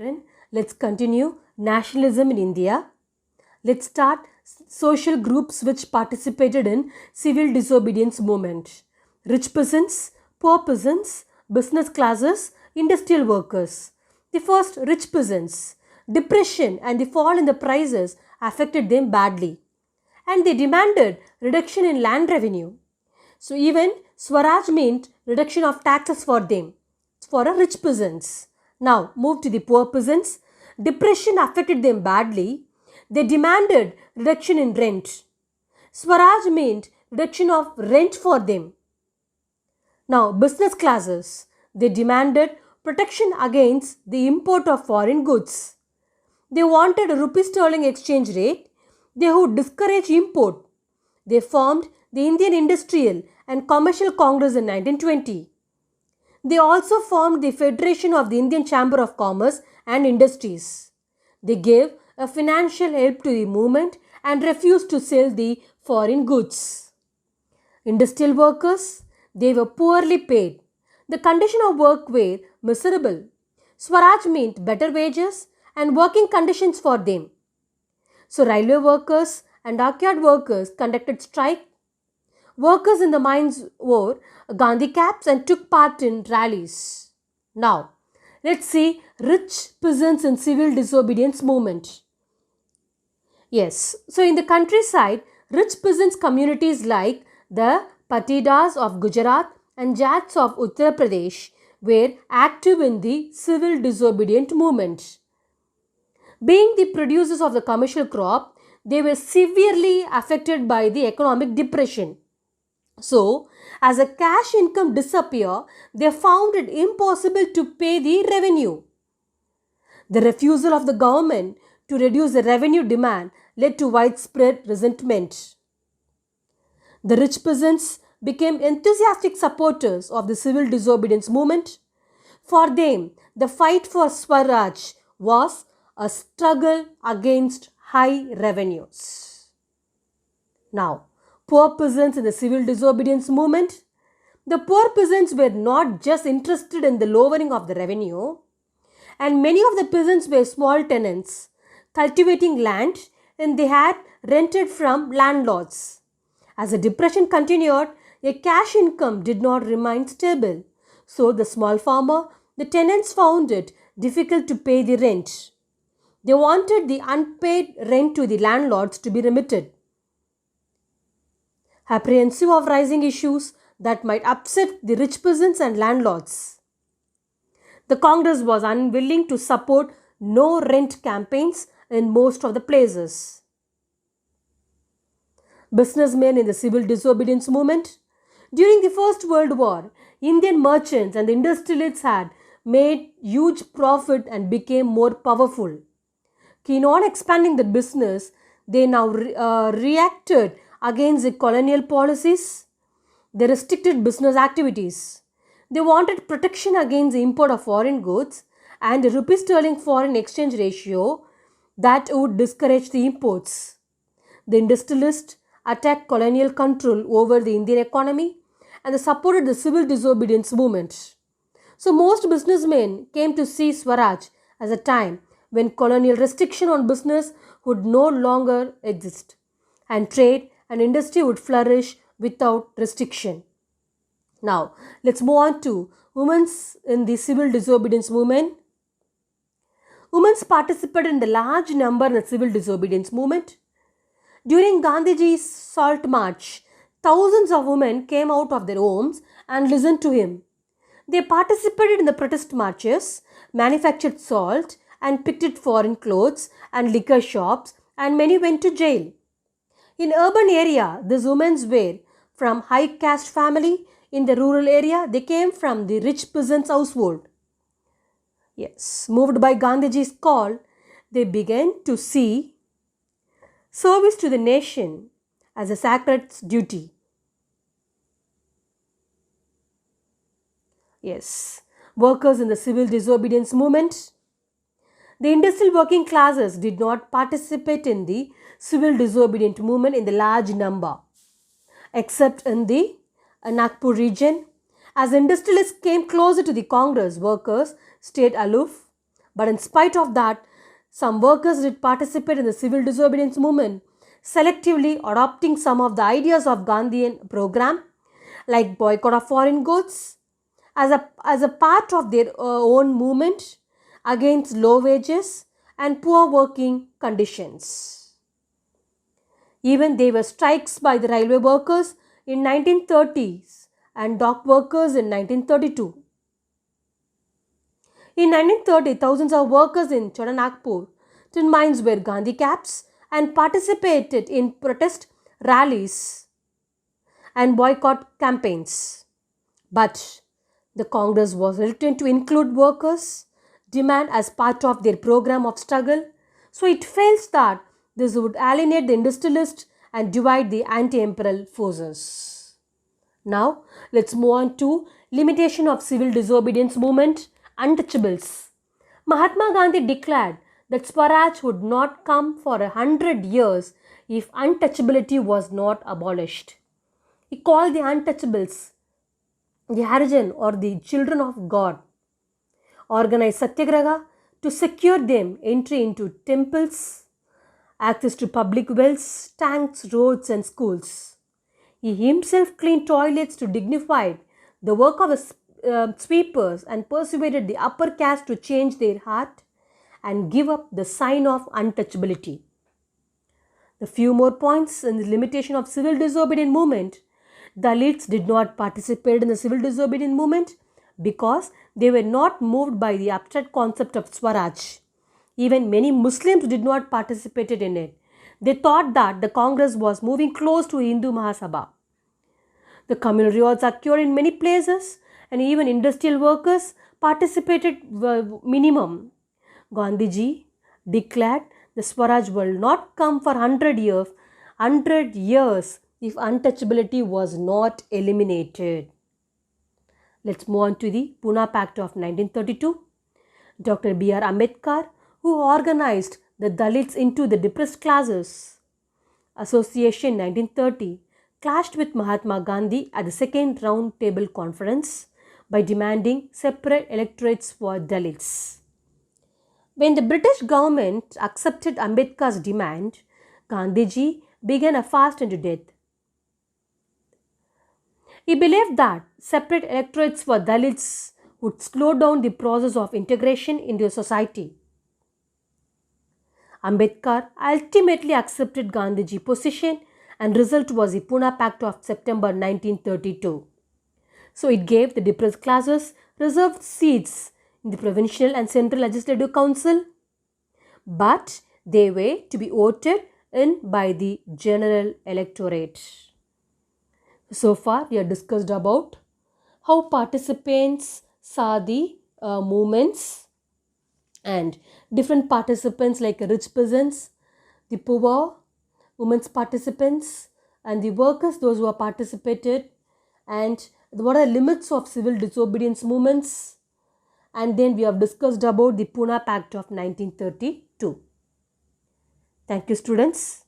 children. Let's continue nationalism in India. Let's start social groups which participated in civil disobedience movement. Rich peasants, poor peasants, business classes, industrial workers. The first, rich peasants. Depression and the fall in the prices affected them badly, and they demanded reduction in land revenue. So even Swaraj meant reduction of taxes for them, for a rich peasants. Now move to the poor peasants. Depression affected them badly. They demanded reduction in rent. Swaraj meant reduction of rent for them. Now business classes. They demanded protection against the import of foreign goods. They wanted a rupee sterling exchange rate. They would discourage import. They formed the Indian Industrial and Commercial Congress in 1920. They also formed the Federation of the Indian Chamber of Commerce and Industries. They gave a financial help to the movement and refused to sell the foreign goods. Industrial workers, they were poorly paid. The condition of work were miserable. Swaraj meant better wages and working conditions for them. So railway workers and dockyard workers conducted strike. Workers in the mines wore Gandhi caps and took part in rallies. Now, let's see rich peasants in civil disobedience movement. Yes, so in the countryside, rich peasants communities like the Patidas of Gujarat and Jats of Uttar Pradesh were active in the civil disobedient movement. Being the producers of the commercial crop, they were severely affected by the economic depression. So, as a cash income disappeared, they found it impossible to pay the revenue. The refusal of the government to reduce the revenue demand led to widespread resentment. The rich peasants became enthusiastic supporters of the civil disobedience movement. For them, the fight for Swaraj was a struggle against high revenues. Now, poor peasants in the civil disobedience movement. The poor peasants were not just interested in the lowering of the revenue, and many of the peasants were small tenants cultivating land, and they had rented from landlords. As the depression continued, a cash income did not remain stable. So the small farmer, the tenants found it difficult to pay the rent. They wanted the unpaid rent to the landlords to be remitted. Apprehensive of rising issues that might upset the rich peasants and landlords, the Congress was unwilling to support no rent campaigns in most of the places. Businessmen in the civil disobedience movement. During the First World War, Indian merchants and the industrialists had made huge profit and became more powerful. Keen on expanding the business, they now reacted against the colonial policies. They restricted business activities. They wanted protection against the import of foreign goods and a rupee sterling foreign exchange ratio that would discourage the imports. The industrialists attacked colonial control over the Indian economy and they supported the civil disobedience movement. So most businessmen came to see Swaraj as a time when colonial restriction on business would no longer exist and trade and industry would flourish without restriction. Now, let's move on to women in the civil disobedience movement. Women participated in the large number in the civil disobedience movement. During Gandhiji's Salt March, thousands of women came out of their homes and listened to him. They participated in the protest marches, manufactured salt and picked foreign clothes and liquor shops, and many went to jail. In urban area, these women were from high caste family. In the rural area, they came from the rich peasants' household. Yes, moved by Gandhiji's call, they began to see service to the nation as a sacred duty. Yes, workers in the civil disobedience movement. The industrial working classes did not participate in the civil disobedient movement in the large number, except in the Nagpur region. As industrialists came closer to the Congress, workers stayed aloof. But in spite of that, some workers did participate in the civil disobedience movement, selectively adopting some of the ideas of Gandhian program, like boycott of foreign goods, as a part of their own movement against low wages and poor working conditions. Even there were strikes by the railway workers in 1930s and dock workers in 1932. In 1930, thousands of workers in Chotanagpur tin mines wear Gandhi caps and participated in protest rallies and boycott campaigns. But the Congress was reluctant to include workers' demand as part of their program of struggle, so it felt that this would alienate the industrialists and divide the anti-imperial forces. Now, let's move on to limitation of civil disobedience movement, untouchables. Mahatma Gandhi declared that Swaraj would not come for 100 years if untouchability was not abolished. He called the untouchables the Harijan or the children of God. Organized Satyagraha to secure them entry into temples, access to public wells, tanks, roads and schools. He himself cleaned toilets to dignify the work of the sweepers and persuaded the upper caste to change their heart and give up the sign of untouchability. The few more points in the limitation of civil disobedience movement. Dalits did not participate in the civil disobedience movement because they were not moved by the abstract concept of Swaraj. Even many Muslims did not participate in it. They thought that the Congress was moving close to Hindu Mahasabha. The communal riots occurred in many places and even industrial workers participated minimum. Gandhiji declared the Swaraj will not come for 100 years if untouchability was not eliminated. Let's move on to the Pune Pact of 1932. Dr. B.R. Ambedkar, who organized the Dalits into the depressed classes association in 1930, clashed with Mahatma Gandhi at the second round table conference by demanding separate electorates for Dalits. When the British government accepted Ambedkar's demand, Gandhiji began a fast into death. He believed that separate electorates for Dalits would slow down the process of integration into society. Ambedkar ultimately accepted Gandhiji's position and result was the Pune Pact of September 1932. So it gave the depressed classes reserved seats in the provincial and central legislative council, but they were to be voted in by the general electorate. So far, we have discussed about how participants saw the movements and different participants like rich peasants, the poor, women's participants and the workers, those who have participated, and what are the limits of civil disobedience movements. And then we have discussed about the Pune Pact of 1932. Thank you, students.